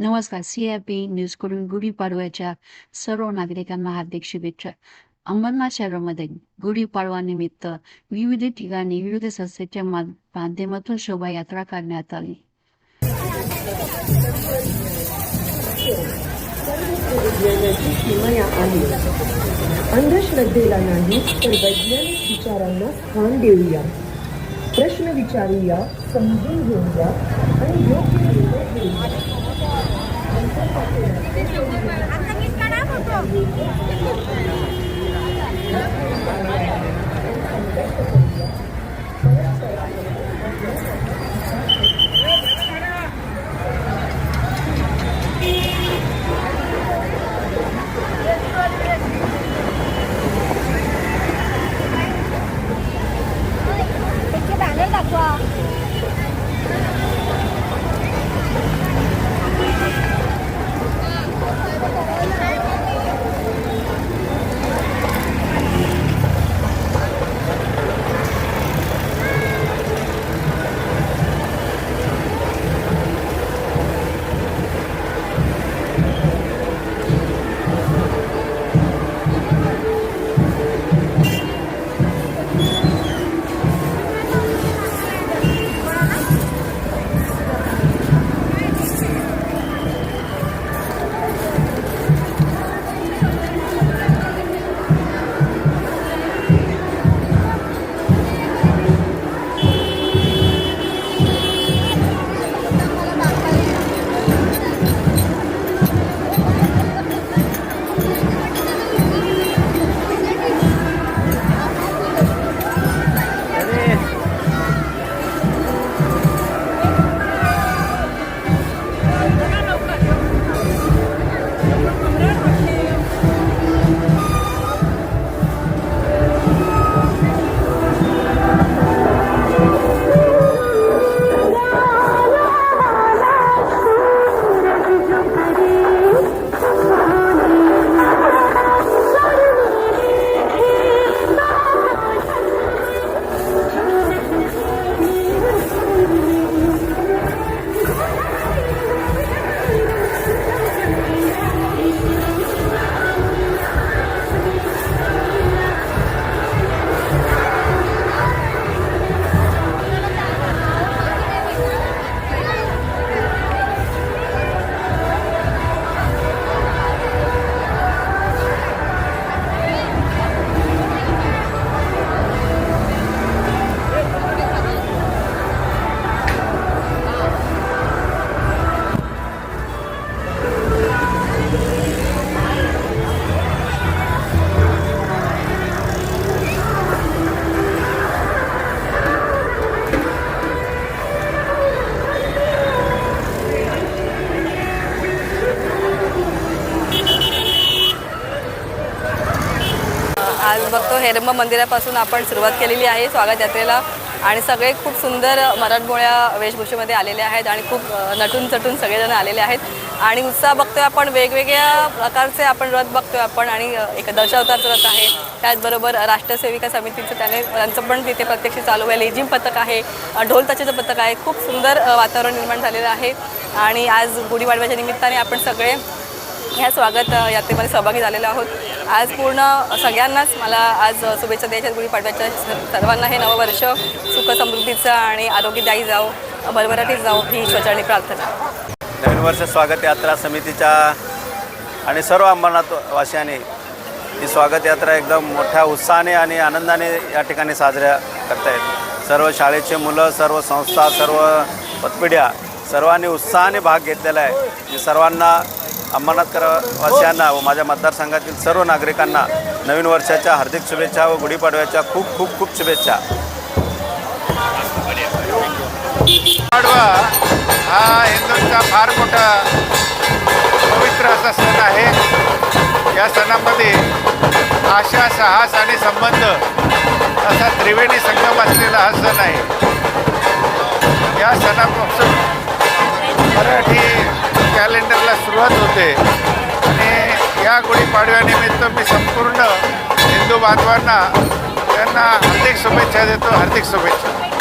नमस्कार. सी-आय-पी न्यूजकडून गुढीपाडव्याच्या सर्व नागरिकांना हार्दिक शुभेच्छा. अंबरनाथ शहरामध्ये गुढीपाडवानिमित्त विविध ठिकाणी विविध संस्थेच्या माध्यमातून शोभायात्रा काढण्यात आली. विज्ञानाची किमया आहे. अंधश्रद्धेला नाही तर वैज्ञानिक विचारांना स्थान देऊया. प्रश्न विचारूया, समजून घेऊया आणि योग्य निर्णय घेऊया. आज बघतो हेरंब मंदिरापासून आपण सुरुवात केलेली आहे स्वागत यात्रेला आणि सगळे खूप सुंदर मराठमोळ्या वेशभूषेमध्ये आलेले आहेत आणि खूप नटून चटून सगळेजण आलेले आहेत आणि उत्साह बघतोय आपण. वेगवेगळ्या प्रकारचे आपण रथ बघतोय आपण आणि एक दशावतारचं रथ आहे, त्याचबरोबर राष्ट्रसेविका समितीचं त्यांचं पण तिथे प्रत्यक्ष चालू आहे. लेझिम पथक आहे, ढोल ताशाचं पथक आहे. खूप सुंदर वातावरण निर्माण झालेलं आहे आणि आज गुढीपाडव्याच्या निमित्ताने आपण सगळे ह्या स्वागत यात्रेमध्ये सहभागी झालेलो आहोत. आज पूर्ण सगळ्यांनाच मला आज शुभेच्छा द्यायच्या गुढीपाडव्याच्या. सर्वांना हे नववर्ष सुख समृद्धीचं आणि आरोग्यदायी जावो, भरभराटीत जावो ही ईश्वराचरणी प्रार्थना. नवीन वर्ष स्वागत यात्रा समितीच्या आणि सर्व अंबरनाथ वासियांनी ही स्वागत यात्रा एकदम मोठ्या उत्साहाने आणि आनंदाने या ठिकाणी साजऱ्या करतायत. सर्व शाळेचे मुलं, सर्व संस्था, सर्व पतपिढ्या सर्वांनी उत्साहाने भाग घेतलेला आहे. मी सर्वांना अंबरनाथकर वासियांना व माझ्या मतदारसंघातील सर्व नागरिकांना नवीन वर्षाच्या हार्दिक शुभेच्छा व गुढीपाडव्याच्या खूप खूप खूप शुभेच्छा. पाडवा हा हिंदूंचा फार मोठा पवित्र असा सण आहे. या सणामध्ये आशा, साहस आणि संबंध असा त्रिवेणी संगम असलेला हा सण आहे. या सणापासून मराठी कॅलेंडरला सुरुवात होते आणि या गुढीपाडव्यानिमित्त मी संपूर्ण हिंदू बांधवांना त्यांना हार्दिक शुभेच्छा देतो. हार्दिक शुभेच्छा.